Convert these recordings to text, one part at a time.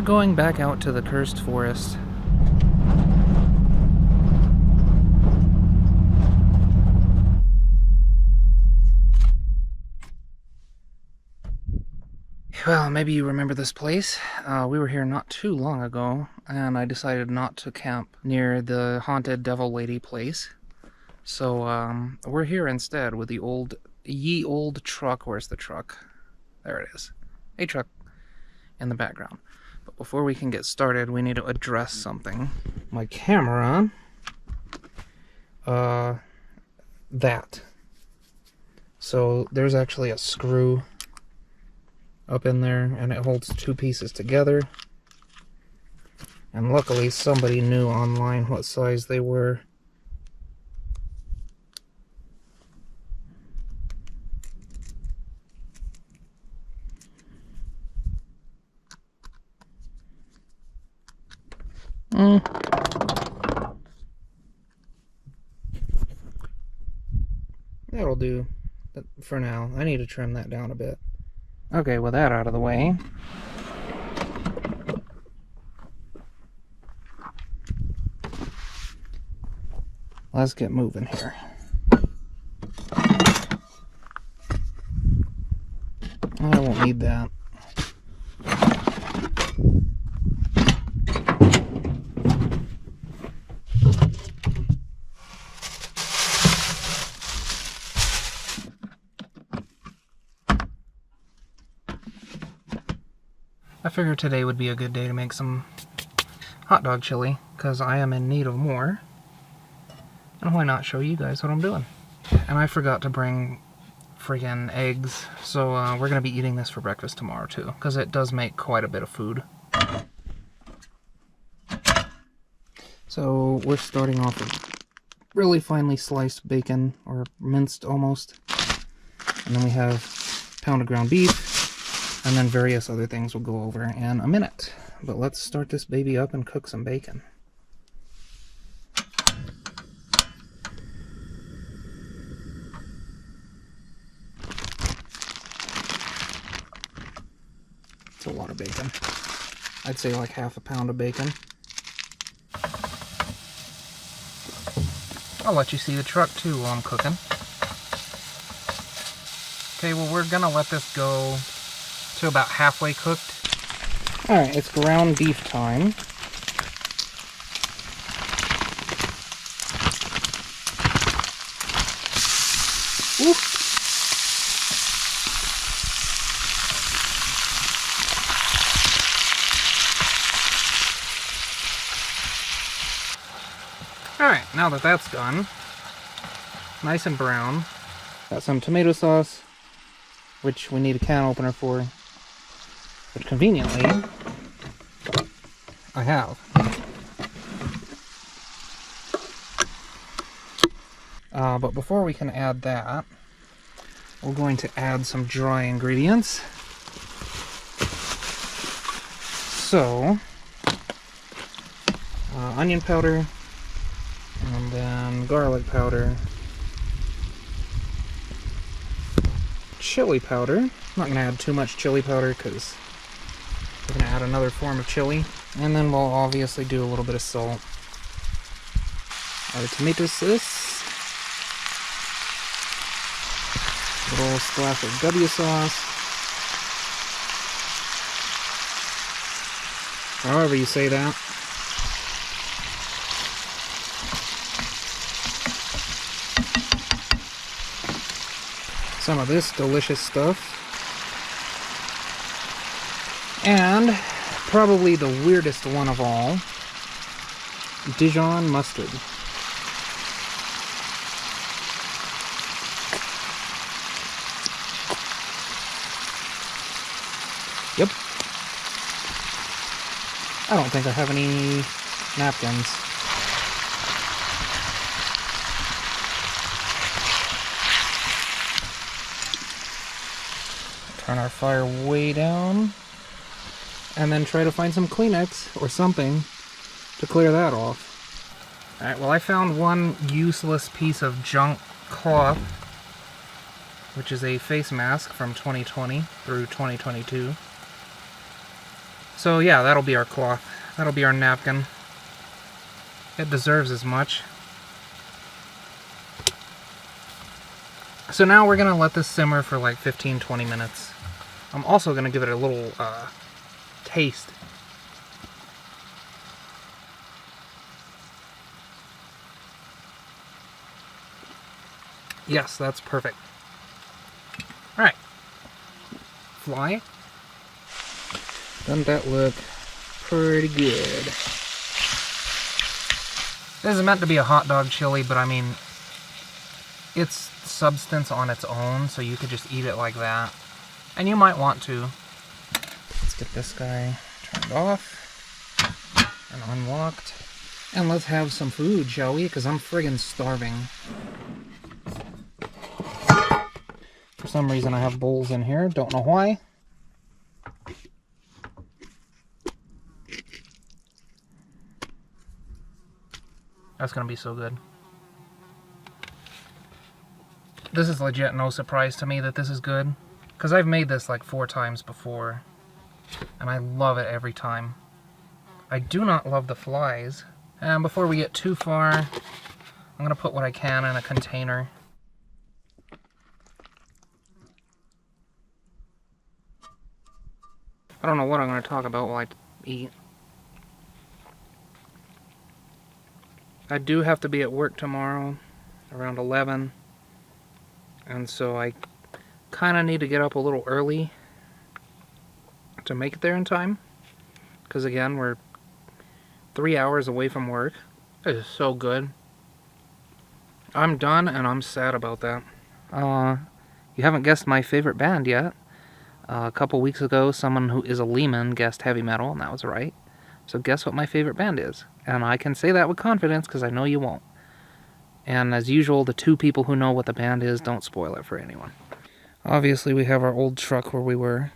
we're going back out to the cursed forest. Well, maybe you remember this place. We were here not too long ago, and I decided not to camp near the haunted devil lady place. So, we're here instead with the ye old truck. Where's the truck? There it is. A truck in the background. But before we can get started, we need to address something. My camera, that. So, there's actually a screw up in there, and it holds two pieces together. And luckily somebody knew online what size they were. That'll do for now. I need to trim that down a bit. Okay, with that out of the way, let's get moving here. I won't need that. I figured today would be a good day to make some hot dog chili, because I am in need of more. And why not show you guys what I'm doing? And I forgot to bring friggin' eggs, so we're going to be eating this for breakfast tomorrow too, because it does make quite a bit of food. So we're starting off with really finely sliced bacon, or minced almost. And then we have pounded ground beef. And then various other things we'll go over in a minute. But let's start this baby up and cook some bacon. It's a lot of bacon. I'd say like half a pound of bacon. I'll let you see the truck too while I'm cooking. Okay, well we're gonna let this go to about halfway cooked. Alright, it's ground beef time. Woo. Alright, now that that's done, nice and brown, got some tomato sauce, which we need a can opener for. But conveniently, I have. But before we can add that, we're going to add some dry ingredients. So, onion powder, and then garlic powder, chili powder. I'm not going to add too much chili powder because we're going to add another form of chili. And then we'll obviously do a little bit of salt. Our tomato sauce. A little splash of W sauce. However you say that. Some of this delicious stuff. And probably the weirdest one of all, Dijon mustard. Yep. I don't think I have any napkins. Turn our fire way down. And then try to find some Kleenex or something to clear that off. Alright, well I found one useless piece of junk cloth, which is a face mask from 2020 through 2022. So yeah, that'll be our cloth. That'll be our napkin. It deserves as much. So now we're gonna let this simmer for like 15-20 minutes. I'm also gonna give it a little taste. Yes, that's perfect. Alright. Fly. Doesn't that look pretty good? This is meant to be a hot dog chili, but I mean, it's substance on its own, so you could just eat it like that. And you might want to. Let's get this guy turned off and unlocked. And let's have some food, shall we? Because I'm friggin' starving. For some reason I have bowls in here, don't know why. That's gonna be so good. This is legit no surprise to me that this is good, because I've made this like 4 times before, and I love it every time. I do not love the flies. And before we get too far, I'm gonna put what I can in a container. I don't know what I'm gonna talk about while I eat. I do have to be at work tomorrow around 11, and so I kind of need to get up a little early to make it there in time, because again, we're 3 hours away from work. It is so good. I'm done, and I'm sad about that. You haven't guessed my favorite band yet. A couple weeks ago, someone who is a Lehman guessed heavy metal, and that was right. So guess what my favorite band is? And I can say that with confidence because I know you won't. And as usual, the 2 people who know what the band is don't spoil it for anyone. Obviously, we have our old truck where we were.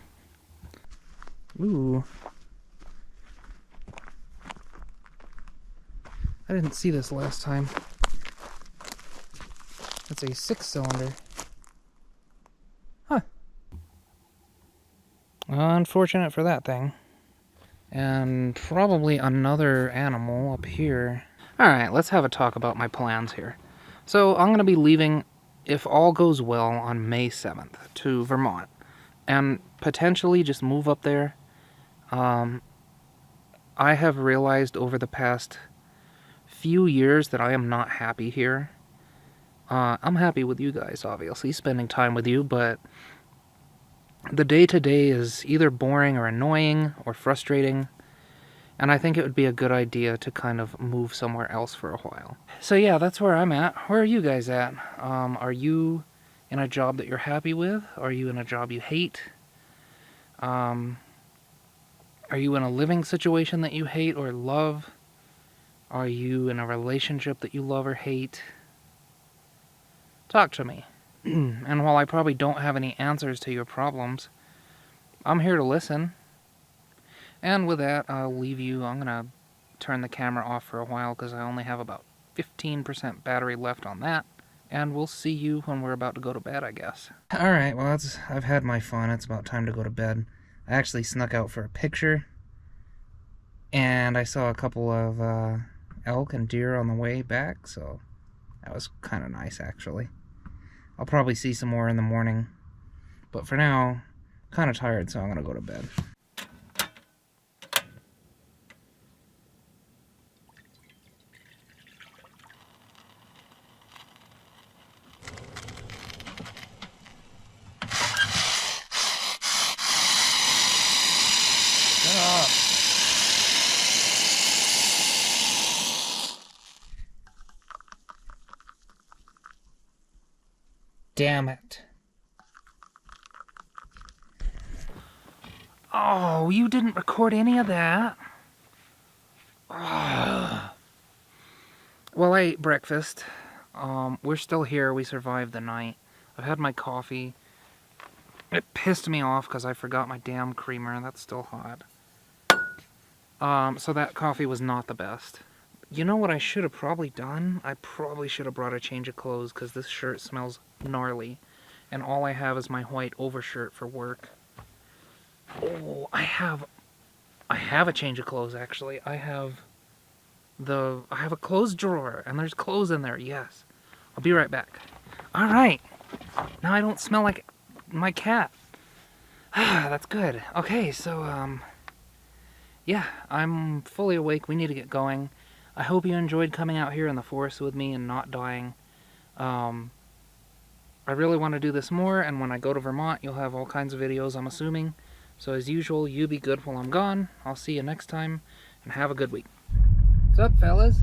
Ooh. I didn't see this last time. It's a 6-cylinder. Huh. Unfortunate for that thing. And probably another animal up here. Alright, let's have a talk about my plans here. So I'm going to be leaving, if all goes well, on May 7th to Vermont. And potentially just move up there. I have realized over the past few years that I am not happy here. I'm happy with you guys, obviously, spending time with you, but the day-to-day is either boring or annoying or frustrating, and I think it would be a good idea to kind of move somewhere else for a while. So yeah, that's where I'm at. Where are you guys at? Are you in a job that you're happy with? Are you in a job you hate? Are you in a living situation that you hate or love? Are you in a relationship that you love or hate? Talk to me. And while I probably don't have any answers to your problems, I'm here to listen. And with that, I'll leave you. I'm going to turn the camera off for a while because I only have about 15% battery left on that. And we'll see you when we're about to go to bed, I guess. Alright, well, I've had my fun. It's about time to go to bed. I actually snuck out for a picture. And I saw a couple of elk and deer on the way back, so that was kind of nice, actually. I'll probably see some more in the morning. But for now, I'm kind of tired, so I'm going to go to bed. Shut up. Damn it. Oh, you didn't record any of that? Oh. Well, I ate breakfast. We're still here. We survived the night. I've had my coffee. It pissed me off because I forgot my damn creamer. That's still hot. So that coffee was not the best. You know what I should have probably done? I probably should have brought a change of clothes because this shirt smells gnarly. And all I have is my white overshirt for work. Oh, I have have a change of clothes, actually. I have a clothes drawer, and there's clothes in there, yes. I'll be right back. Alright. Now I don't smell like my cat. That's good. Okay, so, yeah, I'm fully awake. We need to get going. I hope you enjoyed coming out here in the forest with me and not dying. I really want to do this more, and when I go to Vermont, you'll have all kinds of videos, I'm assuming. So as usual, you be good while I'm gone. I'll see you next time, and have a good week. What's up, fellas?